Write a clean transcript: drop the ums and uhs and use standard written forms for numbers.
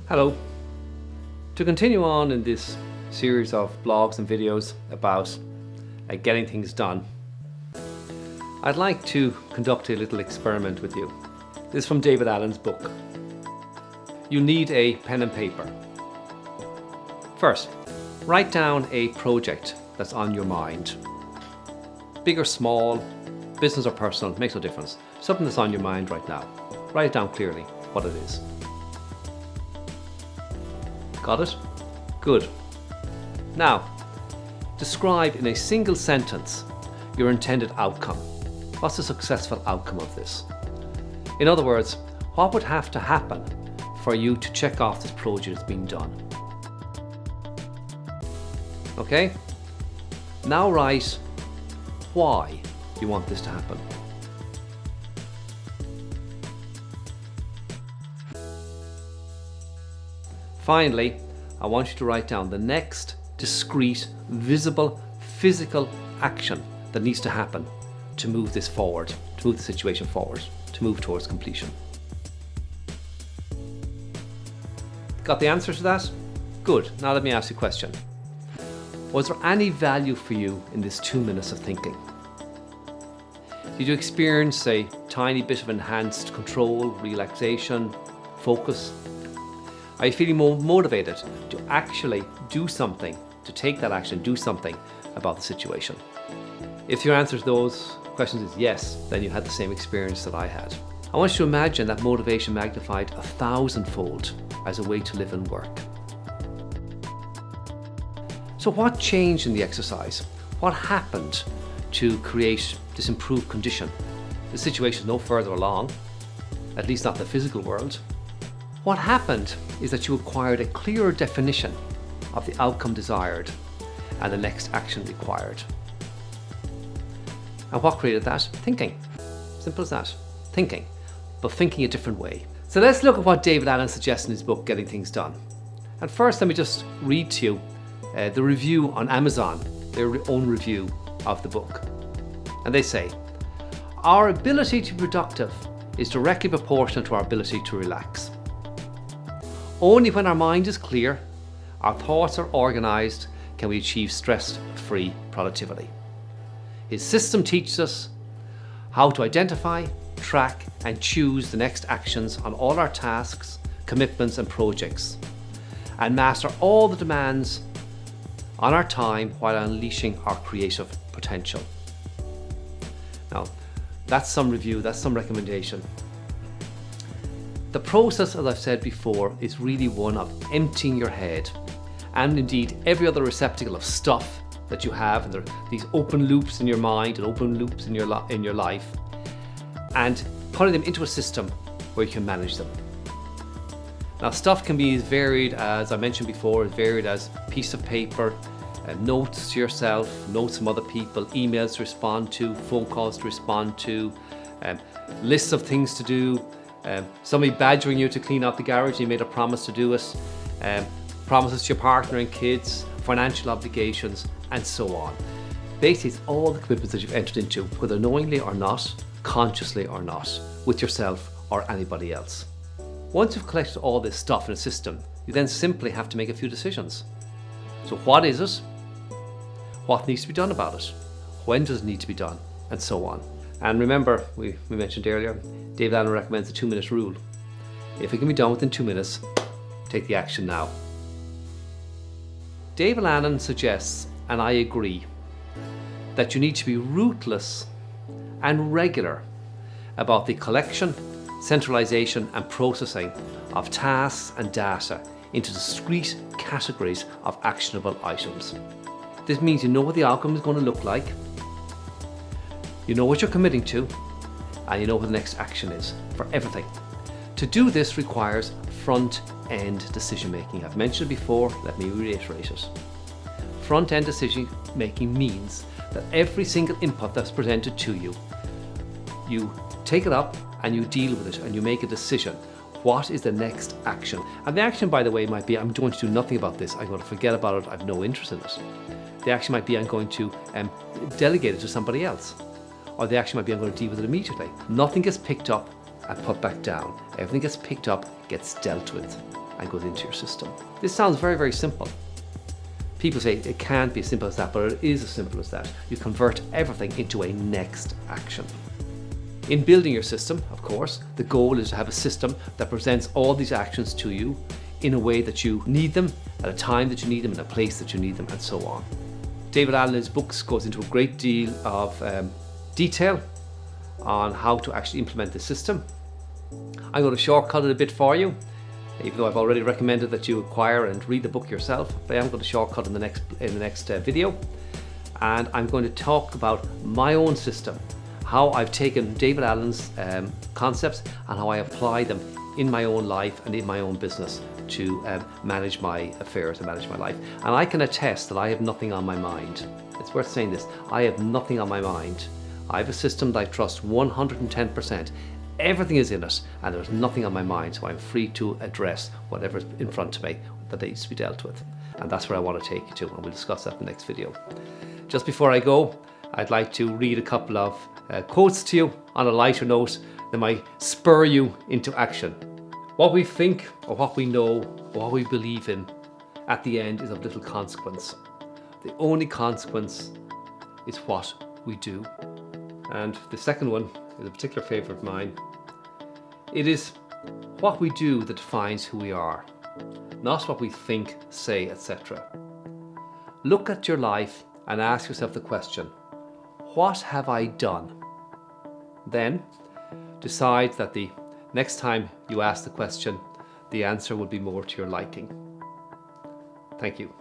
Hello. To continue on in this series of blogs and videos about getting things done, I'd like to conduct a little experiment with you. This is from David Allen's book. You need a pen and paper. First, write down a project that's on your mind. Big or small, business or personal, makes no difference. Something that's on your mind right now. Write it down clearly, what it is. Got it? Good. Now, describe in a single sentence your intended outcome. What's the successful outcome of this? In other words, what would have to happen for you to check off this project as being done? Okay? Now write why you want this to happen. Finally, I want you to write down the next discrete, visible, physical action that needs to happen to move this forward, to move the situation forward, to move towards completion. Got the answer to that? Good. Now let me ask you a question. Was there any value for you in this 2 minutes of thinking? Did you experience a tiny bit of enhanced control, relaxation, focus? Are you feeling more motivated to actually do something, to take that action, do something about the situation? If your answer to those questions is yes, then you had the same experience that I had. I want you to imagine that motivation magnified 1,000-fold as a way to live and work. So what changed in the exercise? What happened to create this improved condition? The situation is no further along, at least not the physical world. What happened is that you acquired a clearer definition of the outcome desired and the next action required. And what created that? Thinking. Simple as that. Thinking, but thinking a different way. So let's look at what David Allen suggests in his book, Getting Things Done. And first, let me just read to you the review on Amazon, their own review of the book. And they say, "Our ability to be productive is directly proportional to our ability to relax. Only when our mind is clear, our thoughts are organized, can we achieve stress-free productivity. His system teaches us how to identify, track, and choose the next actions on all our tasks, commitments, and projects, and master all the demands on our time while unleashing our creative potential." Now, that's some review, that's some recommendation. The process, as I've said before, is really one of emptying your head and indeed every other receptacle of stuff that you have, and there are these open loops in your mind and open loops in your life, and putting them into a system where you can manage them. Now, stuff can be as varied, as I mentioned before, as varied as piece of paper, notes to yourself, notes from other people, emails to respond to, phone calls to respond to, lists of things to do, somebody badgering you to clean out the garage, you made a promise to do it, promises to your partner and kids, financial obligations, and so on. Basically, it's all the commitments that you've entered into, whether knowingly or not, consciously or not, with yourself or anybody else. Once you've collected all this stuff in a system, you then simply have to make a few decisions. So what is it? What needs to be done about it? When does it need to be done? And so on. And remember, we mentioned earlier, David Allen recommends the 2-minute rule. If it can be done within 2 minutes, take the action now. David Allen suggests, and I agree, that you need to be ruthless and regular about the collection, centralization, and processing of tasks and data into discrete categories of actionable items. This means you know what the outcome is going to look like, you know what you're committing to, and you know what the next action is for everything. To do this requires front-end decision making. I've mentioned it before, let me reiterate it. Front-end decision making means that every single input that's presented to you, you take it up and you deal with it and you make a decision. What is the next action? And the action, by the way, might be I'm going to do nothing about this. I'm going to forget about it. I have no interest in it. The action might be I'm going to delegate it to somebody else. or the action might be I'm going to deal with it immediately. Nothing gets picked up and put back down. Everything gets picked up, gets dealt with, and goes into your system. This sounds very, very simple. People say it can't be as simple as that, but it is as simple as that. You convert everything into a next action. In building your system, of course, the goal is to have a system that presents all these actions to you in a way that you need them, at a time that you need them, in a place that you need them, and so on. David Allen in his books goes into a great deal of detail on how to actually implement the system. I'm going to shortcut it a bit for you, even though I've already recommended that you acquire and read the book yourself. But I am going to shortcut in the next video, and I'm going to talk about my own system, how I've taken David Allen's concepts and how I apply them in my own life and in my own business to manage my affairs and manage my life. And I can attest that I have nothing on my mind. It's worth saying this. I have nothing on my mind. I have a system that I trust 110%. Everything is in it, and there's nothing on my mind, so I'm free to address whatever's in front of me that needs to be dealt with. And that's where I want to take you to, and we'll discuss that in the next video. Just before I go, I'd like to read a couple of quotes to you on a lighter note that might spur you into action. What we think, or what we know, or what we believe in, at the end is of little consequence. The only consequence is what we do. And the second one is a particular favourite of mine. It is what we do that defines who we are, not what we think, say, etc. Look at your life and ask yourself the question, what have I done? Then decide that the next time you ask the question, the answer will be more to your liking. Thank you.